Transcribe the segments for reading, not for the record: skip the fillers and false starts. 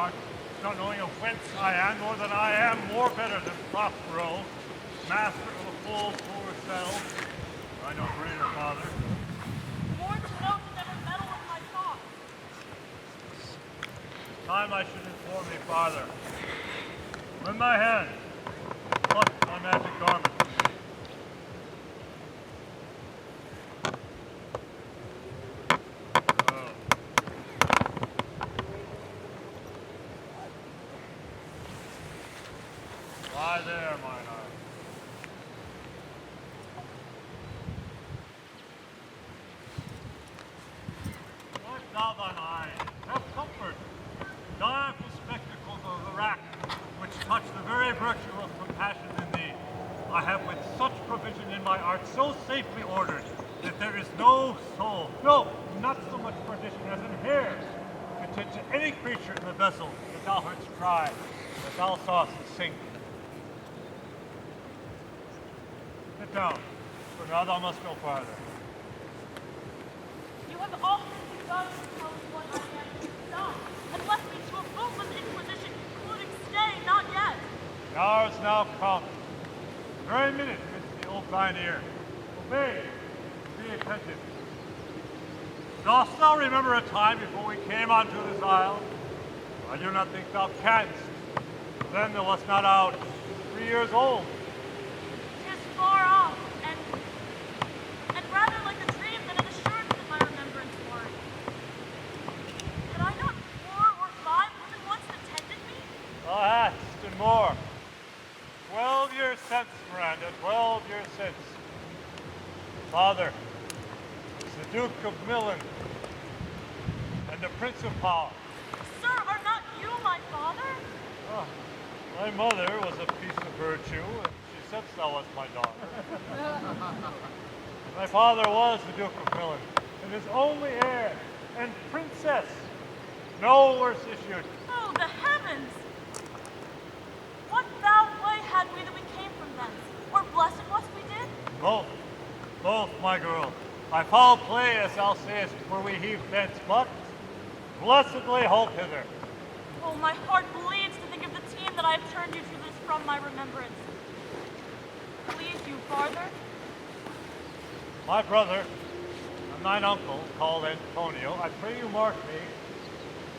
heart, not knowing of whence I am, nor that I am more better than Prospero, master of a full poor cell. I know greater, Father. More to know to never meddle with my thoughts. Time I should inform thee, Father. Lend thy hand. Pluck my magic garment. Lie there, mine eye. Wipe thou thine eyes. Have comfort. Dark the spectacles of the rack, which touch the very virtue of compassion in thee. I have with such provision in my art so safely ordered that there is no soul, no, not so much perdition as an hair, content to any creature in the vessel that thou heardst cry, that thou sawest sink. Sit down, for now thou must go farther. You have often begun to tell me what I am to stop, and left me to a fruitless inquisition, concluding stay, not yet. The hour is now come. The very minute bids the old thine ear. Obey, be attentive. Dost thou remember a time before we came unto this isle? I do not think thou canst. Then thou wast not out 3 years old. 'Tis far off, and rather like a dream than an assurance that my remembrance were. Had I not 4 or 5 women once that tended me? Thou hast, and more. 12 years since, Miranda, 12 years since. Father is the Duke of Milan and the Prince of Power. Sir, are not you my father? Oh, my mother was a piece of virtue, and she said thou wast my daughter. My father was the Duke of Milan, and his only heir, and princess, no worse issued. Oh, the heavens! What foul play had we that we came from thence? Or blessed was we did? Both, my girl. By foul play, as thou sayest, were we heaved thence, but blessedly halt hither. Oh, my heart bleeds to think of the team that I have turned you to this from my remembrance. Please you farther? My brother, and thine uncle, called Antonio, I pray you mark me,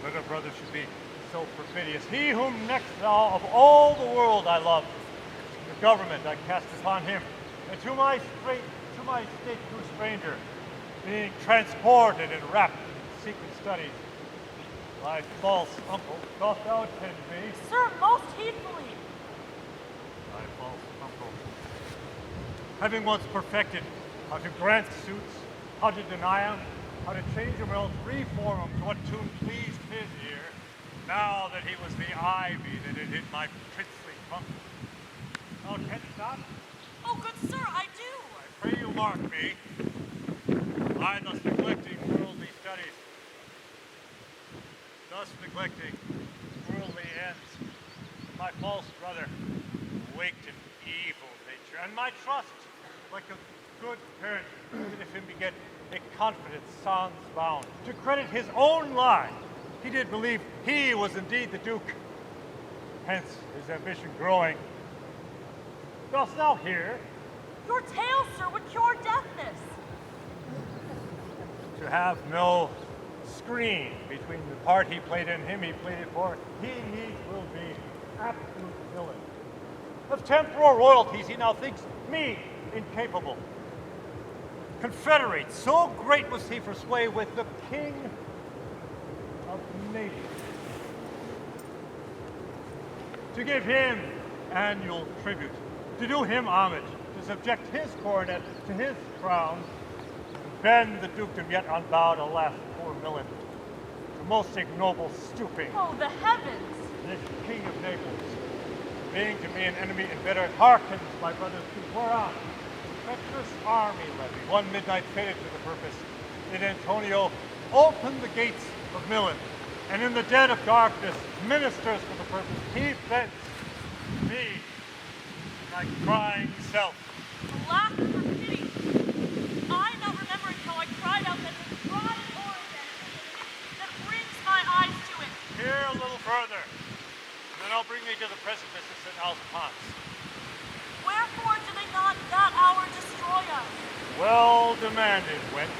that a brother should be so perfidious. He whom next thou of all the world I love, the government I cast upon him, and to my state true stranger, being transported and wrapped in secret studies. My false uncle, dost thou attend me? Sir, most heedfully. My false uncle, having once perfected how to grant suits, how to deny them, how to change them or else reform them to what tune pleased his ear, now that he was the ivy that had hid my princely trunk. Thou attendest not? Oh, good sir, I do. I pray you mark me. I thus neglecting worldly studies, thus neglecting worldly ends, my false brother waked an evil nature, and my trust, like a good parent, even if him beget a confident sans bound, to credit his own lie, he did believe he was indeed the Duke. Hence his ambition growing. Dost thou hear? Your tale, sir, would cure deafness. To have no screen between the part he played and him he played it for, he needs will be absolute villain. Of temporal royalties he now thinks me incapable. Confederate, so great was he for sway with the king of nations. To give him annual tribute, to do him homage, to subject his coronet to his crown, and bend the dukedom yet unbowed, alas, poor Milan, the most ignoble stooping. Oh, the heavens! This king of Naples, being to me an enemy inveterate, hearkens, my brothers, to whereon treacherous army levy, one midnight fated to the purpose, did Antonio open the gates of Milan, and in the dead of darkness, ministers for the purpose, he thence me, my crying self. Alas, for pity! I not remembering how I cried out that dry Oregon that brings my eyes to it. Here a little further. And then I'll bring me to the precipice of St. Alphonse. Wherefore do they not that hour destroy us? Well demanded, wench.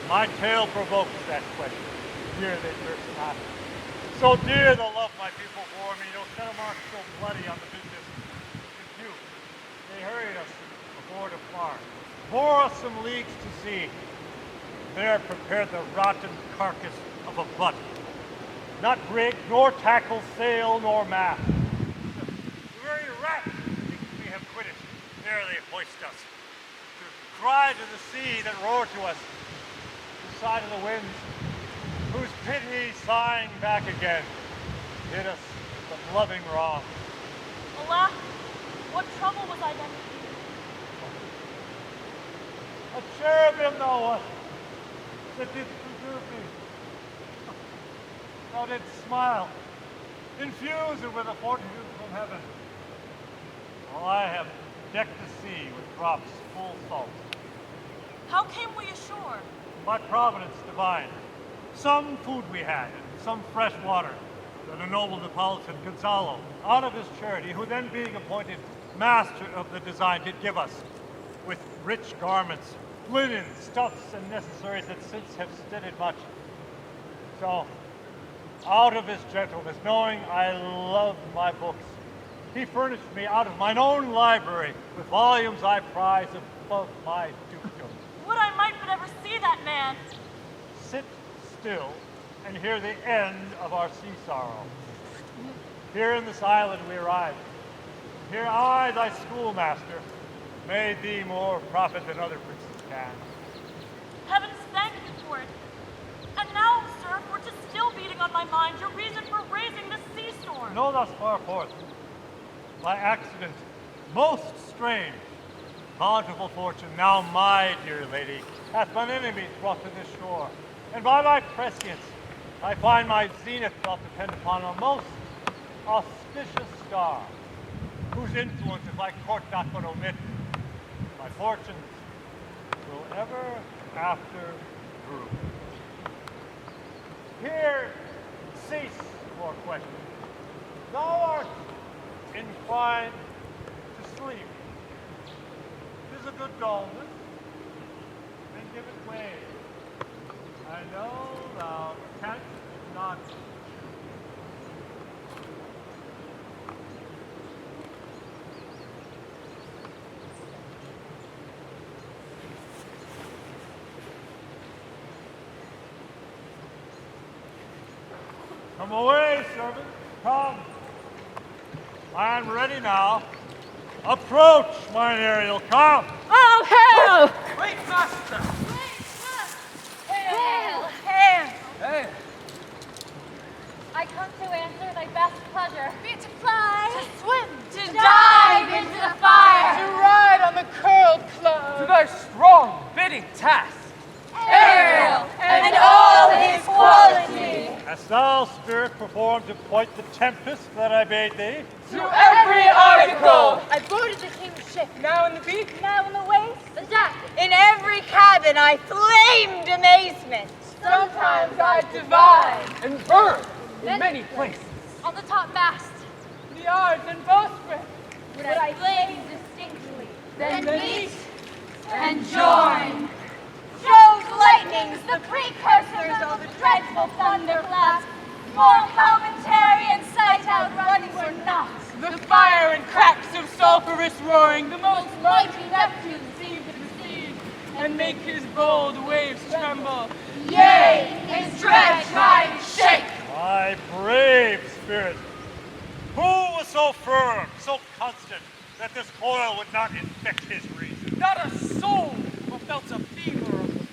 My tale provokes that question. Dear they durst not. So dear the love my people bore me, no set a mark so bloody on the business. Confused, they hurried us aboard a bark, bore us some leagues to sea. There prepared the rotten carcass of a butt. Not rig, nor tackle, sail, nor mast. The very rat thinks we have quitted. There they hoist us. To cry to the sea that roared to us, the side of the winds, whose pity sighing back again did us some loving wrong. Alas, what trouble was I then? A cherubim thou wast, that didst preserve me. Thou didst smile, infuse it with a fortitude from heaven. While I have decked the sea with drops full salt. How came we ashore? By providence divine. Some food we had, and some fresh water, that a noble Neapolitan, Gonzalo, out of his charity, who then being appointed master of the design, did give us, with rich garments, linen, stuffs, and necessaries that since have steadied much. So, out of his gentleness, knowing I loved my books, he furnished me out of mine own library with volumes I prize above my dukedom. Would I might but ever see that man! Sit still and hear the end of our sea sorrow. Here in this island we arrived. Here I, thy schoolmaster, made thee more profit than other princes can. Heavens thank you for it. And now, sir, for 'tis still beating on my mind your reason for raising this sea storm. Know thus far forth, by accident, most strange, bountiful fortune, now my dear lady, hath mine enemies brought to this shore. And by thy prescience, I find my zenith doth depend upon a most auspicious star, whose influence, if I court not but omit, my fortunes will ever after prove. Here cease more questions. Thou art inclined to sleep. 'Tis a good dullness, then give it way. I know thou canst not. Come away, servant. Come. I am ready now. Approach, mine Ariel. Come. Oh, hail! Wait, master! Hail! Hail! Hey! I come to answer thy best pleasure. Be it to fly, To swim, to dive into the fire, To ride on the curled cloud! To thy strong bidding task! Ariel, and all his quality. Hast thou, spirit, performed to point the tempest that I bade thee? To every article! I boarded the king's ship, Now in the beak, now in the waist, the deck. In every cabin I flamed amazement. sometimes I divide and burn in many places. On the top mast, The yards and bowsprit, would I flame distinctly, then meet and join. Jove's lightnings, the precursors of the dreadful thunderclaps, more commentary and sight outrunning were not. the fire and cracks of sulphurous roaring, the most Mighty Neptune seemed to proceed, and make his bold waves tremble. yea, his dread tide shake. My brave spirit, who was so firm, so constant, that this coil would not infect his reason? Not a soul but felt a fever of the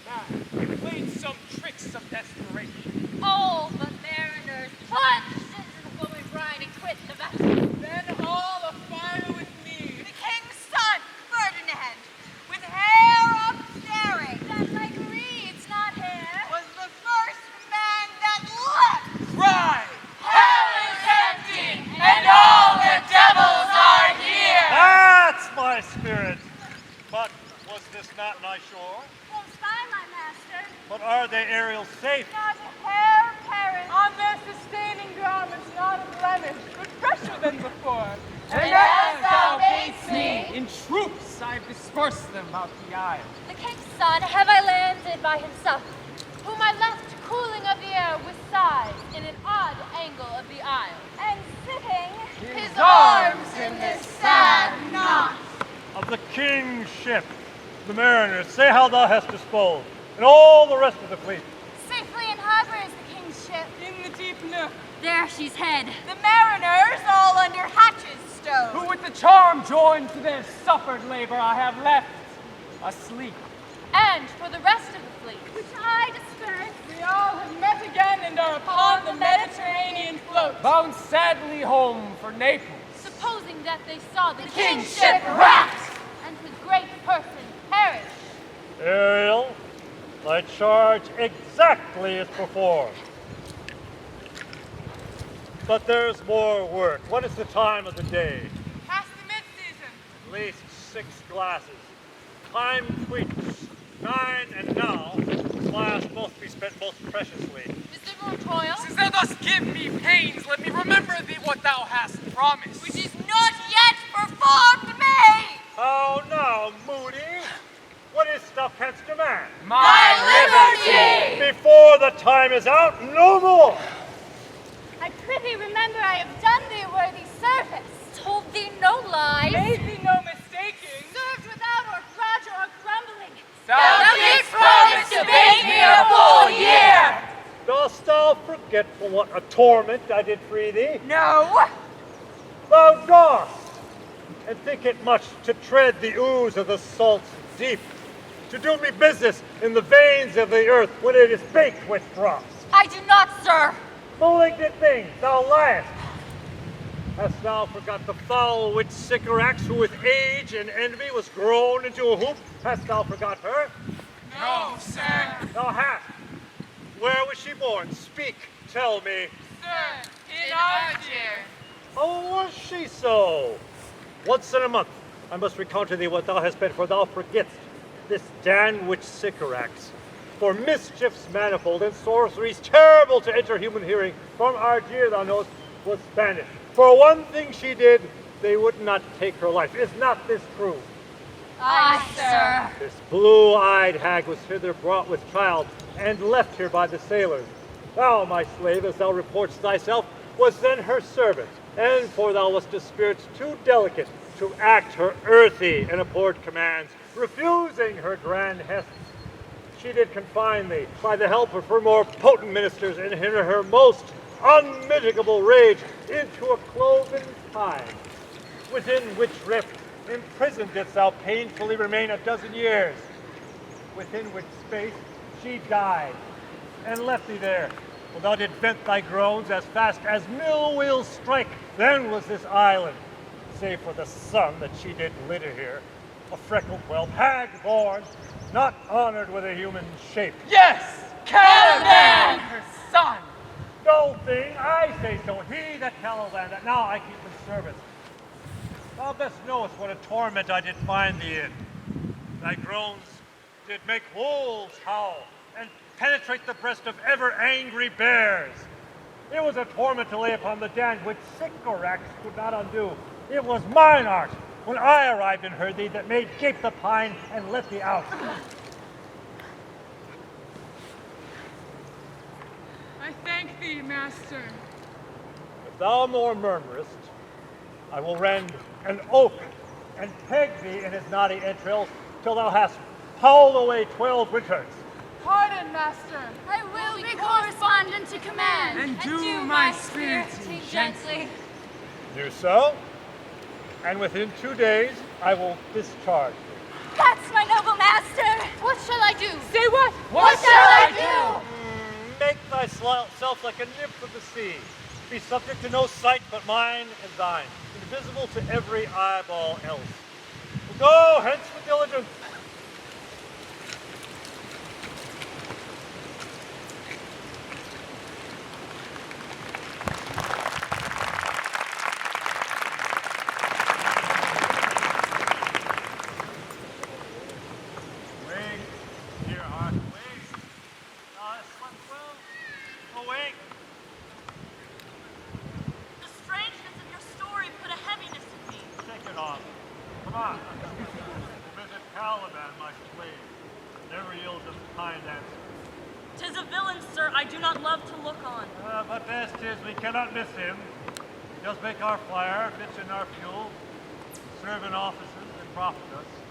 mad, played some tricks of desperation. All the mariners plunged into the foaming brine and quit the vessel. Then all afire with me. The king's son, Ferdinand, with hair upstaring, That's like reeds, not hair. was the first man that leapt. Cry! Hell is empty, and all the devils are here. That's my spirit. But was this not nigh shore? Close by, my master. But are they aerial safe? Not a hair perish. On their sustaining faster than before. And as thou badest me, In troops I've dispersed them about the isle. the king's son have I landed by himself, whom I left cooling of the air with sighs in an odd angle of the isle, and sitting his arms in this sad knot. Of the king's ship, the mariners, say how thou hast disposed, and all the rest of the fleet. Safely in harbor is the king's ship. In the deep nook, There she's hid. The mariners all under hatches stowed. who with the charm joined to their suffered labor I have left asleep. And for the rest of the fleet, which I dispersed, We all have met again and are upon the Mediterranean float, bound sadly home for Naples. supposing that they saw the king's ship wrecked. and his great person perish. Ariel, thy charge exactly is performed. But there's more work. What is the time of the day? Past the mid-season. At least 6 glasses. Time tweaks. 9 and now, this last must be spent most preciously. Is there more toil? Since thou dost give me pains, let me remember thee what thou hast promised. Which is not yet performed me. How now, Moody? What is thou canst demand? My liberty! Before the time is out, no more! I prithee remember I have done thee worthy service, told thee no lies, Made thee no mistaking. served without or grudge or grumbling. Thou didst promise to bake me a full year. Dost thou forget from what a torment I did free thee? No. Thou dost, and think it much to tread the ooze of the salt deep, to do me business in the veins of the earth when it is baked with drops. I do not, sir. Malignant thing, thou liest. Hast thou forgot the foul witch Sycorax, who with age and envy was grown into a hoop? Hast thou forgot her? No, sir. Thou hast. Where was she born? Speak, tell me. Sir, in Arbor. Oh, was she so? Once in a month I must recount to thee what thou hast been, for thou forgetst this Dan witch Sycorax. For mischiefs manifold and sorceries terrible to enter human hearing, from Arboretum, thou knowest, was banished. For one thing she did, they would not take her life. Is not this true? Aye, sir. This blue-eyed hag was hither brought with child, and left here by the sailors. Thou, my slave, as thou reportst thyself, was then her servant, and for thou wast a spirit too delicate to act her earthy and abhorred commands, refusing her grand hests. She did confine thee by the help of her more potent ministers, and in her most unmitigable rage into a cloven time, within which rift imprisoned didst thou painfully remain a dozen years, within which space she died, and left thee there, while thou did vent thy groans as fast as mill wheels strike. Then was this island, save for the sun that she did litter here, a freckled whelp, hag-born, not honored with a human shape. Yes, Caliban, her son. No thing, I say so. He that Caliban, that now I keep in service. Thou best knowest what a torment I did find thee in. Thy groans did make wolves howl, and penetrate the breast of ever angry bears. It was a torment to lay upon the Dan which Sycorax could not undo. It was mine art, when I arrived and heard thee, that made gape the pine and let thee out. I thank thee, master. If thou more murmurest, I will rend an oak and peg thee in his knotty entrails till thou hast howled away 12 winters. Pardon, master. I will be correspondent to command, And do my spirit gently. Do so, and within 2 days I will discharge thee. That's my noble master. What shall I do? Say what? What shall I Make thyself like a nymph of the sea. Be subject to no sight but mine and thine, invisible to every eyeball else. Go hence with diligence. Wake, dear heart, wake. Thou hast slept well. Awake. The strangeness of your story on. Visit Caliban, my slave. Never yields a kind answer. 'Tis a villain, sir, I do not love to look on. But best is we cannot miss him. Just make our fire, pitch in our fuel, serve in offices, and profit us.